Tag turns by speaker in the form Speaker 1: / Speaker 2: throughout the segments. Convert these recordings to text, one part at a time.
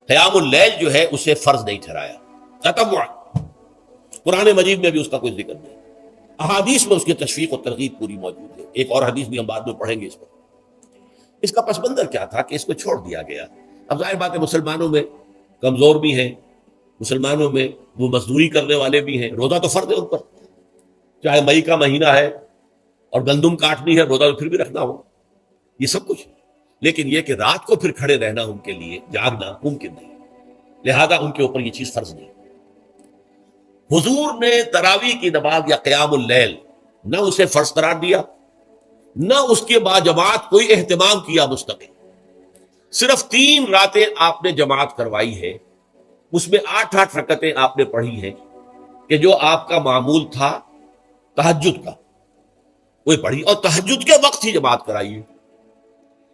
Speaker 1: قیام اللیل جو ہے اسے فرض نہیں ٹھہرایا تطوع. قرآن مجید میں بھی اس کا کوئی ذکر نہیں. احادیث میں اس کی تشویق و ترغیب پوری موجود ہے. ایک اور حدیث بھی ہم بعد میں پڑھیں گے اس پر. اس کا پس منظر کیا تھا کہ اس کو چھوڑ دیا گیا. اب ظاہر بات ہے مسلمانوں میں کمزور بھی ہیں, مسلمانوں میں وہ مزدوری کرنے والے بھی ہیں, روزہ تو فرض ہے ان پر, چاہے مئی کا مہینہ ہے اور گندم کاٹنی ہے, روزہ تو پھر بھی رکھنا ہو, یہ سب کچھ. لیکن یہ کہ رات کو پھر کھڑے رہنا ان کے لیے, جاگنا ممکن نہیں, لہذا ان کے اوپر یہ چیز فرض نہیں. حضور نے تراویح کی نماز یا قیام اللیل نہ اسے فرض قرار دیا, نہ اس کے بعد جماعت کوئی اہتمام کیا مستقل. صرف 3 راتیں آپ نے جماعت کروائی ہے, اس میں 8 رکعتیں آپ نے پڑھی ہیں کہ جو آپ کا معمول تھا تہجد کا وہی پڑھی, اور تہجد کے وقت ہی جماعت کرائی ہے.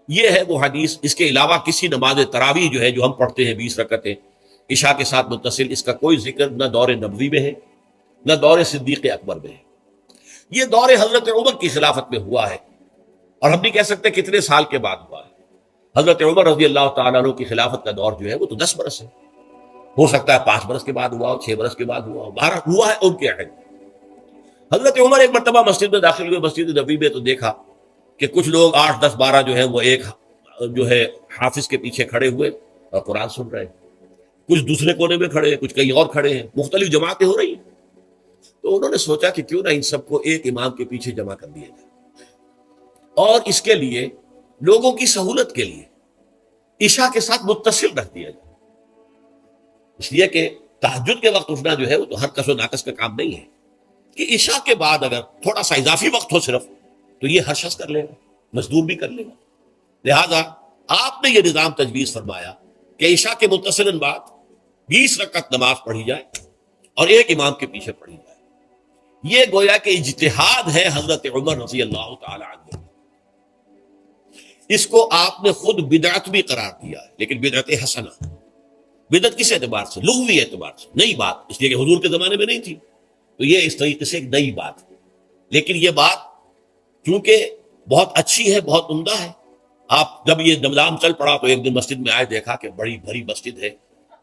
Speaker 1: یہ ہے وہ حدیث. اس کے علاوہ کسی نماز تراویح جو ہے جو ہم پڑھتے ہیں 20 رکعتیں عشاء کے ساتھ متصل, اس کا کوئی ذکر نہ دور نبوی میں ہے نہ دور صدیق اکبر میں ہے. یہ دور حضرت عمر کی خلافت میں ہوا ہے, اور ہم نہیں کہہ سکتے کتنے سال کے بعد ہوا ہے. حضرت عمر رضی اللہ تعالیٰ عنہ کی خلافت کا دور جو ہے وہ تو 10 برس ہے, ہو سکتا ہے 5 برس کے بعد ہوا ہو, 6 برس کے بعد ہوا ہو, 12 ہوا ہے ان کے عہد. حضرت عمر ایک مرتبہ مسجد میں داخل ہوئے, مسجد نبوی میں, تو دیکھا کہ کچھ لوگ 8 10 12 جو ہے وہ ایک جو ہے حافظ کے پیچھے کھڑے ہوئے اور قرآن سن رہے ہیں, کچھ دوسرے کونے میں کھڑے ہیں, کچھ کہیں اور کھڑے ہیں, مختلف جماعتیں ہو رہی ہیں. تو انہوں نے سوچا کہ کیوں نہ ان سب کو ایک امام کے پیچھے جمع کر دیا جائے, اور اس کے لیے لوگوں کی سہولت کے لیے عشاء کے ساتھ متصل رکھ دیا جائے. اس لیے کہ تہجد کے وقت اٹھنا جو ہے وہ تو ہر کس و ناقص کا کام نہیں ہے, کہ عشاء کے بعد اگر تھوڑا سا اضافی وقت ہو صرف, تو یہ ہر شخص کر لے گا, مزدور بھی کر لے گا. لہذا آپ نے یہ نظام تجویز فرمایا کہ عشاء کے متصل بعد 20 رکعت نماز پڑھی جائے اور ایک امام کے پیچھے پڑھی جائے. یہ گویا کہ اجتہاد ہے حضرت عمر رضی اللہ تعالی عنہ. اس کو آپ نے خود بدعت بھی قرار دیا ہے, لیکن بدعت حسنہ. بدعت کس اعتبار سے؟ لغوی اعتبار سے نئی بات, اس لیے کہ حضور کے زمانے میں نہیں تھی, تو یہ اس طریقے سے ایک نئی بات. لیکن یہ بات کیونکہ بہت اچھی ہے, بہت عمدہ ہے. آپ جب یہ نظام چل پڑا تو ایک دن مسجد میں آئے, دیکھا کہ بڑی بھری مسجد ہے,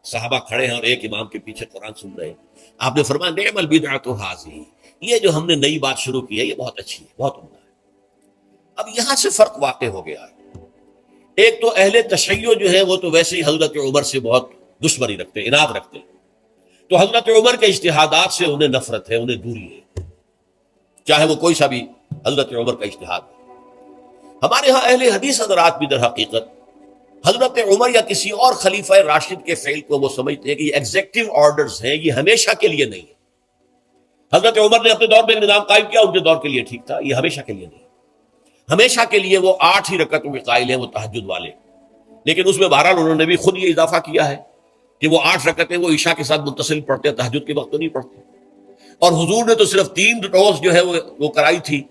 Speaker 1: صحابہ کھڑے ہیں اور ایک امام کے پیچھے قرآن سن رہے ہیں. آپ نے فرمایا نعم البدعۃ ھذہ, یہ جو ہم نے نئی بات شروع کی ہے یہ بہت اچھی ہے, بہت عمدہ ہے. اب یہاں سے فرق واقع ہو گیا ہے. ایک تو اہل تشیع جو ہے وہ تو ویسے ہی حضرت عمر سے بہت دشمنی رکھتے ہیں, عناد رکھتے ہیں, تو حضرت عمر کے اجتہادات سے انہیں نفرت ہے, انہیں دوری ہے, چاہے وہ کوئی سا بھی حضرت عمر کا اجتہاد ہے. ہمارے ہاں اہل حدیث حضرات بھی در حقیقت حضرت عمر یا کسی اور خلیفہ راشد کے فعل کو وہ سمجھتے ہیں کہ یہ ایگزیکٹو آرڈرز ہیں, یہ ہمیشہ کے لیے نہیں ہے. حضرت عمر نے اپنے دور میں ایک نظام قائم کیا, ان کے دور کے لیے ٹھیک تھا, یہ ہمیشہ کے لیے نہیں. ہمیشہ کے لیے وہ 8 ہی رکعتوں کے قائل ہیں, وہ تہجد والے. لیکن اس میں بہرحال انہوں نے بھی خود یہ اضافہ کیا ہے کہ وہ 8 رکعتیں وہ عشاء کے ساتھ متصل پڑھتے ہیں, تہجد کے وقت تو نہیں پڑھتے. اور حضور نے تو صرف 3 روز جو ہے وہ کرائی تھی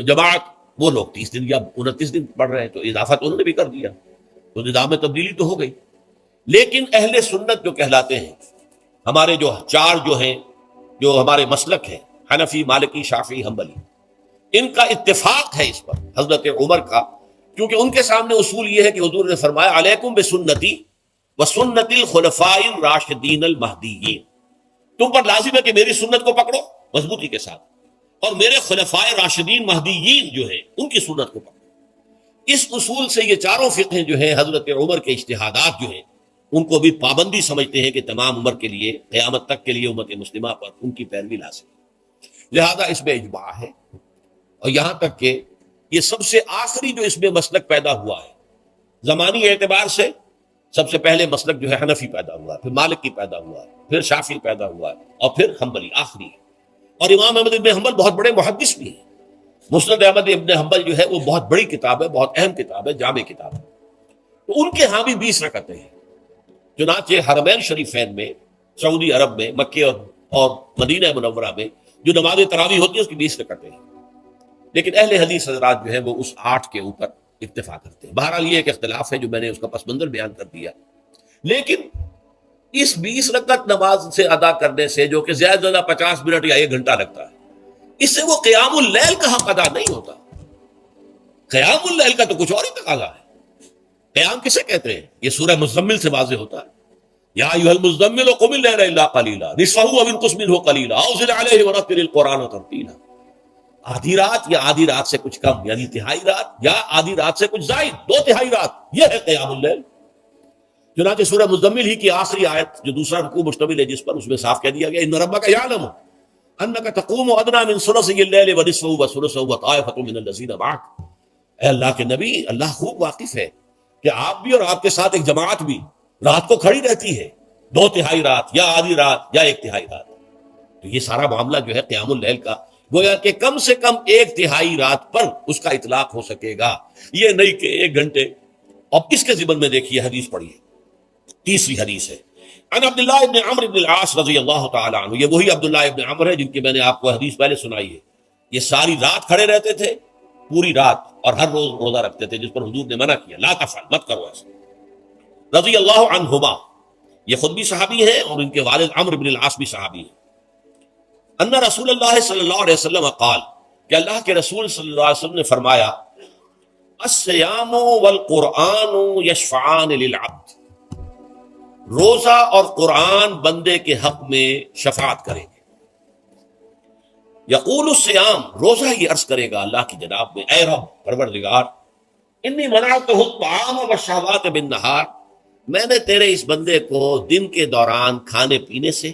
Speaker 1: جماعت, وہ لوگ 30 دن یا 29 دن پڑھ رہے ہیں, تو اضافہ تو انہوں نے بھی کر دیا, تو نظام میں تبدیلی تو ہو گئی. لیکن اہل سنت جو کہلاتے ہیں, ہمارے جو 4 جو ہیں, جو ہمارے مسلک ہیں, حنفی, مالکی, شافعی, حنبلی, ان کا اتفاق ہے اس پر حضرت عمر کا, کیونکہ ان کے سامنے اصول یہ ہے کہ حضور نے فرمایا علیکم بسنتی وسنت الخلفاء الراشدین المہدیین, تم پر لازم ہے کہ میری سنت کو پکڑو مضبوطی کے ساتھ, اور میرے خلفاء راشدین مہدیین جو ہیں ان کی سنت کو پکڑو. اس اصول سے یہ 4 فقہیں جو ہیں حضرت عمر کے اجتہادات جو ہیں ان کو بھی پابندی سمجھتے ہیں کہ تمام عمر کے لیے, قیامت تک کے لیے امت مسلمہ پر ان کی پیروی لازم ہے. لہذا اس میں اجماع ہے. اور یہاں تک کہ یہ سب سے آخری جو اس میں مسلک پیدا ہوا ہے زمانی اعتبار سے, سب سے پہلے مسلک جو ہے حنفی پیدا ہوا ہے, پھر مالکی پیدا ہوا ہے, پھر شافعی پیدا ہوا ہے, اور پھر حنبلی آخری ہے. اور امام احمد ابن حنبل بہت بڑے محدث بھی ہیں. مسند احمد ابن حنبل جو ہے وہ بہت بڑی کتاب ہے, بہت اہم کتاب ہے, جامع کتاب ہے. تو ان کے ہاں بھی 20 رکعتیں ہیں. چنانچہ حرمین شریفین میں, سعودی عرب میں, مکے اور مدینہ منورہ میں جو نماز تراویح ہوتی ہے اس کی 20 رکعتیں ہیں. لیکن اہل حدیث حضرات جو ہے وہ اس 8 کے اوپر اکتفا کرتے ہیں. بہرحال یہ ایک اختلاف ہے جو میں نے اس کا پس منظر بیان کر دیا. لیکن اس 20 رکعت نماز سے ادا کرنے سے, جو کہ زیادہ سے زیادہ 50 منٹ یا 1 گھنٹہ لگتا ہے, اس سے وہ قیام اللیل کا حق ادا نہیں ہوتا. قیام اللیل کا تو کچھ اور ہی تقاضا ہے. قیام کسے کہتے ہیں؟ یہ سورہ مزمل سے واضح ہوتا ہے. یا ایھا المزمل قم اللیل الا قلیلا نصفہ او انقص منہ قلیلا او زد علیہ ورتل القرآن ترتیلا. آدھی رات یا آدھی رات سے کچھ کم، یعنی تہائی رات یا آدھی رات سے کچھ زائد، 2/3 رات، یہ ہے قیام اللیل. چنانچہ سورہ مزمل ہی کی آخری آیت جو دوسرا رکوع مشتمل ہے جس پر، اس میں صاف کہہ دیا گیا ان ربک یعلم انک تقوم ادنی من ثلثی اللیل ونصفہ وثلثہ وطائفۃ من الذین معک. اے اللہ کے نبی، اللہ خوب واقف ہے کہ آپ بھی اور آپ کے ساتھ ایک جماعت بھی رات کو کھڑی رہتی ہے، 2/3 رات یا آدھی رات یا 1/3 رات. تو یہ سارا معاملہ جو ہے قیام اللیل کا، گویا کہ کم سے کم 1/3 رات پر اس کا اطلاق ہو سکے گا، یہ نہیں کہ 1 گھنٹے. اب اس کے ضمن میں دیکھیے حدیث پڑھیے، تیسری حدیث ہے ان عبداللہ ابن عمرو بن العاص رضی اللہ تعالی عنہ. یہ وہی عبداللہ ابن عمر ہے جن کی میں نے آپ کو حدیث پہلے سنائی ہے. یہ ساری رات کھڑے رہتے تھے، پوری رات، اور ہر روز روزہ رکھتے تھے، جس پر حضور نے منع کیا، لا تفعل، مت کرو ایسا. رضی اللہ عنہما، یہ خود بھی صحابی ہیں اور ان کے والد عمرو بن العاص بھی صحابی ہیں. ان رسول اللہ صلی اللہ علیہ وسلم قال، کہ اللہ کے رسول صلی اللہ علیہ وسلم نے فرمایا الصیام والقرآن یشفعان للعبد، روزہ اور قرآن بندے کے حق میں شفاعت کریں گے. یقول الصیام، روزہ ہی عرض کرے گا اللہ کی جناب میں، اے رب پروردگار، انی منعتہ الطعام والشہوات بالنہار، میں نے تیرے اس بندے کو دن کے دوران کھانے پینے سے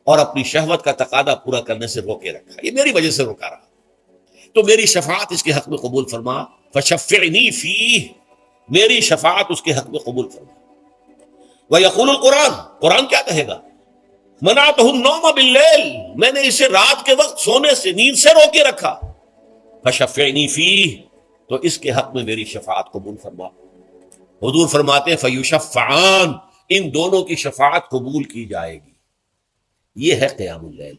Speaker 1: اور اپنی شہوت کا تقاضا پورا کرنے سے روکے رکھا، یہ میری وجہ سے روکا رہا، تو میری شفاعت اس کے حق میں قبول فرما. فشفعنی فیہ، میری شفاعت اس کے حق میں قبول فرما. وَيَقُولُ القرآن، قرآن کیا کہے گا؟ منعتہ النوم باللیل، میں نے اسے رات کے وقت سونے سے، نیند سے روکے رکھا. فشفعنی فیہ، تو اس کے حق میں میری شفاعت قبول فرما. حضور فرماتے ہیں فیشفعان، ان دونوں کی شفاعت قبول کی جائے گی. یہ ہے قیام اللیل.